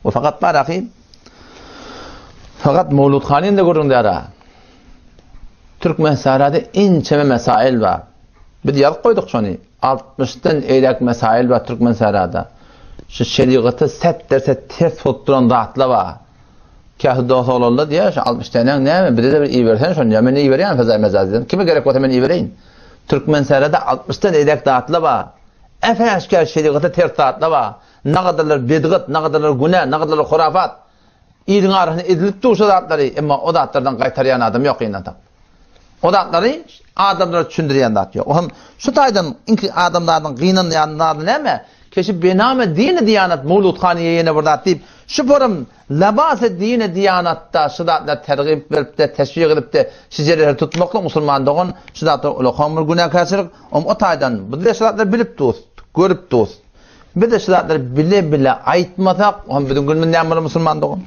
O fakat var akıyım. Fakat Mevlud Khan'ın da görün dara. Türkmen Sahra'da inçeme mesail var. Bir yazıp koyduk şunu. 60'tan eylek mesail var Türkmen Sahra'da. Şu şeriatı set derse ters tutturan rahatla var. Kâhı doğsa olurlar diye 60 tane ne mi? Bir de bir iyi versen şunu. Ya ben iyi vereyim fazla mezaziden. Kime gerek var hemen iyi vereyim? Türkmen Sahra'da 60'tan eylek dağıtla var. Efe aşkar şeriatı ters dağıtla var. Ne kadarlar bidgat, ne kadarlar günah, ne kadarlar hurafat. İyinin arasında edilip dursa dağıtları. Ama o dağıtlardan kaytarıyan adam yok yine adam. O dağıtları adamlara düşündüren dağıt yok. Oğlum şu taydan inki adamlardan gıyının yanlardan ne mi? Keşi bename dini diyanat Mevlud Khan'ı yine burada deyip şu forum labası dini diyanatta şu dağıtlar tergib verip de teşvik edip de şiceleri tutmakla Müslümanlığın şu dağıtlar ulu kamur günahkarçılık o taydan bu da şu dağıtlar bilip dost, görüp dost. Bir de şu dağıtlar bile aytmasak bütün günün yanmalı Müslümanlığın.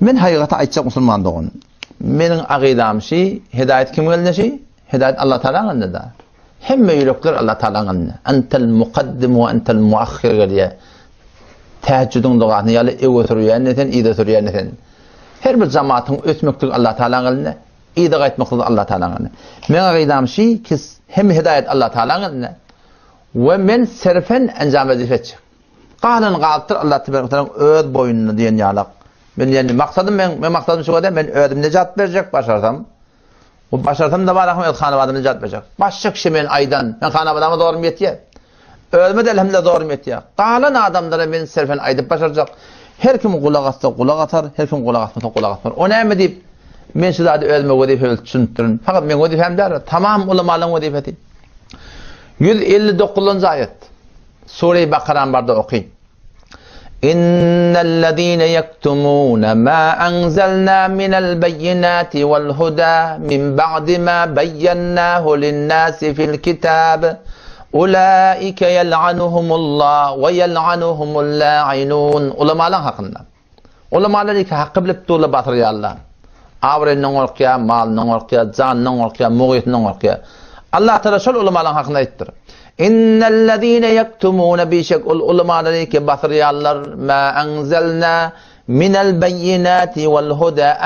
Men haqiqata aytacak Müslümanlığın. Menin aqidam şey, hidayet kim geldi şey? Hidayet Allah Teala'nın da. Hemme yürekler Allah Teala'nın. Entel muqaddim ve entel muakhir diye. Teheccüdün doğasını yalı götürüyor neten, iyi götürüyor neten. Her bir cemaatin ötmektir Allah Teala'nın. İyi de gaytmektir Allah Teala'nın. Men aqidam şey ki hem hidayet Allah Teala'nın ve men serfen encam vazifetçi. Qalan qaltır Allah Teala'nın öz boyununu diyen yalaq. Ben yani maksadım ben maksadım şu kadar ben ödüm necat verecek başarsam. O başarsam da var Ahmet Hanım necat verecek. Başka kişi ben aydan ben Hanım adamı doğru mu yetiye? Ödümü de elhamdülillah doğru mu yetiye? Qalan adamlara ben serfen aydıp başaracak. Her kim kulak atsa kulak atar, her kim kulak atmasa kulak atar. O ne mi deyip men şu da ödüme vazife düşündürün. Fakat men vazifem der. Tamam ulamaların vazifeti. 159. ayet. Sure-i Bakara'nın barda okuyun. İnnellezîne yektumûne mâ enzelnâ minel beyinâti vel hudâ min ba'di mâ beyyennâhu linnâsi fil kitâb ulâike yel'anuhumullâh ve yel'anuhumul lâ'inûn. Ulamalar hakkında. Ulamalar iki hakkı bilip doğru batırıyorlar. Avrenin orkaya, malının orkaya, canının orkaya, muğyetinin orkaya. Allah Teala şöyle ulamalar hakkında ayettir. İnnellezîne yektumûne bişek ulamaları ki batırıyorlar ma enzelnâ minel beyinâti vel hudâ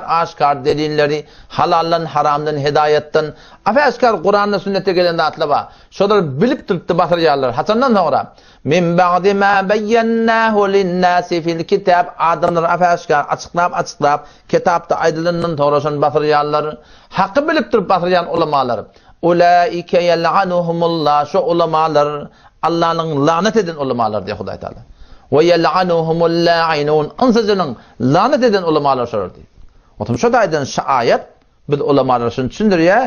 aşkar delilleri halallan haramdan hidayetten aşkar Kur'an'da sünnete gelen dağıtla şolar bilip tuttu batırıyorlar hasandan sonra min ba'di ma beyyennâhu linnâsi fil kitâb adamlar aşkar açıklap kitapta aydınlığından doğrusun batırıyorlar hakkı bilip tutup batırıyan ulamalar ulaike yel'anuhumullah şu ulamalar Allah'ın lanet eden ulamalar diye Huday Teala. Ve yel'anuhumul la'inun ansızının lanet eden ulamalar şöyle diyor. Otum şu daydan şu ayet bir ulamalar şunu düşündürüyor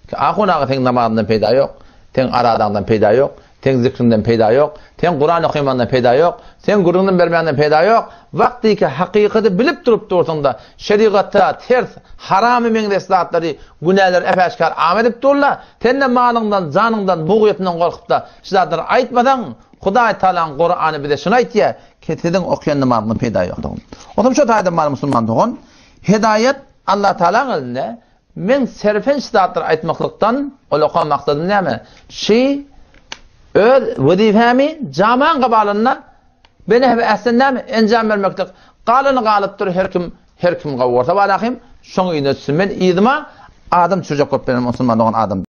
ki ahuna ten namazından peyda yok, ten aradandan peyda yok, ten zikrinden peyda yok, ten Kur'an okumandan peyda yok, ten Kur'an'ın vermenden peyda yok. Vakti ki hakikati bilip durup durduğunda şeriatta ters haram-ı mendestatları günahlar epeşkar amedip dururlar. Tenne malından, canından, buğyetinden korkup da sizlerden aytmadan Huday Teala'nın Kur'an'ı bir de şunu ayt ya keteden okuyan namazının peyda yok. Otum şu taydan var Müslümanlığın hidayet Allah Teala'nın elinde men serfen istatları aytmaklıktan olukan maksadım ne mi? Öz vazifemi caman kabalından beni hep aslında encam vermektir. Qalını qalıptır her kim qavarsa var axim şoňa ýene men ýydyma adam çocuk köp benim Müslümanlığın adam